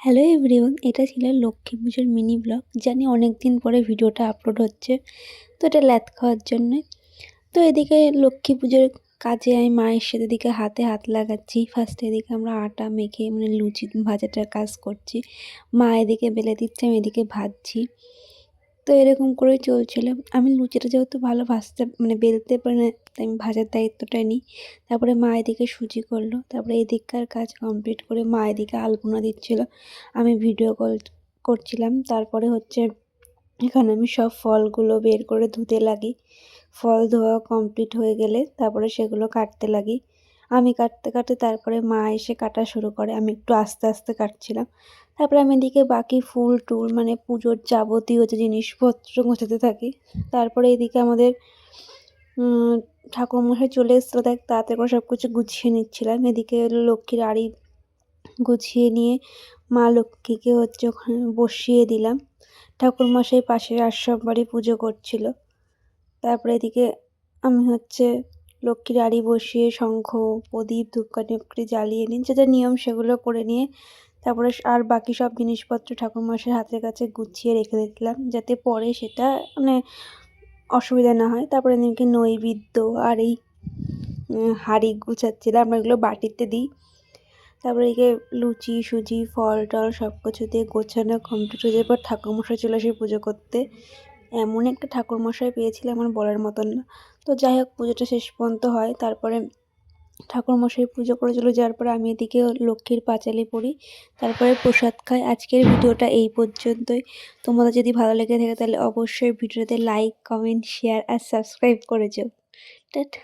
Hello everyone, এটা ছিল লক্ষ্মী পুজোর মিনি ব্লগ। জানি অনেক দিন পরে ভিডিওটা আপলোড হচ্ছে, তো এটা ল্যাদ খাওয়ার জন্যে। তো এদিকে লক্ষ্মী পুজোর কাজে আমি মায়ের সাথে এদিকে হাতে হাত লাগাচ্ছি। ফার্স্টে এদিকে আমরা আটা মেখে লুচি ভাজাটার কাজ করছি। মা এদিকে বেলে দিচ্ছে, আমি এদিকে ভাজছি। তো এরকম করেই চলছিল। আমি লুচিটা যেহেতু ভালো ভাজতে বেলতে পারি না, তাই আমি ভাজার দায়িত্বটা নিই। তারপরে মা এদিকে সুজি করলো, তারপরে এদিককার কাজ কমপ্লিট করে মা এদিকে আলপনা দিচ্ছিল, আমি ভিডিও কল করছিলাম। তারপরে এখানে আমি সব ফলগুলো বের করে ধুতে লাগি। ফল ধোয়া কমপ্লিট হয়ে গেলে তারপরে সেগুলো কাটতে লাগি। আমি কাটতে কাটতে তারপরে মা এসে কাটা শুরু করে, আমি একটু আস্তে আস্তে কাটছিলাম। তারপরে আমি এদিকে বাকি ফুল টুল পুজোর যাবতীয় যে জিনিসপত্র গোছাতে থাকি। তারপরে এদিকে আমাদের ঠাকুরমশাই চলে এসেছিলো, তাই তাড়াতাড়ি করে সব কিছু গুছিয়ে নিচ্ছিলাম। এদিকে লক্ষ্মীর আড়ি গুছিয়ে নিয়ে মা লক্ষ্মীকে ওখানে বসিয়ে দিলাম। ঠাকুরমশাই পাশের আশ্রমবাড়ি পুজো করছিল। তারপরে এদিকে আমি লক্ষ্মীর আড়ি বসিয়ে শঙ্খ প্রদীপ ধূপকাঠি জ্বালিয়ে নিই, যেটা নিয়ম সেগুলো করে নিয়ে তারপরে আর বাকি সব জিনিসপত্র ঠাকুরমশাইয়ের হাতের কাছে গুছিয়ে রেখে দিলাম, যাতে পরে সেটা অসুবিধা না হয়। তারপরে এদিকে নৈবেদ্য আর এই হাঁড়ি গুছাচ্ছিলাম, আমরা এগুলো বাটিতে দিই। তারপরে এদিকে লুচি সুজি ফল টল সব কিছু দিয়ে গোছানো কমপ্লিট হয়ে যাওয়ার পর ঠাকুরমশাই চলে আসে পুজো করতে। এমন একটা ঠাকুরমশাই পেয়েছিলাম আমার বলার মতন না। তো যাই হোক, পুজোটা শেষ পর্যন্ত হয়। তারপরে ঠাকুরমশাই পুজো করে চলে যাওয়ার পরে আমি এদিকে লক্ষ্মীর পাঁচালি পড়ি, তারপরে প্রসাদ খাই। আজকের ভিডিওটা এই পর্যন্তই। তোমাদের যদি ভালো লেগে থাকে তাহলে অবশ্যই ভিডিওতে লাইক কমেন্ট শেয়ার আর সাবস্ক্রাইব করে যাও। টাটা।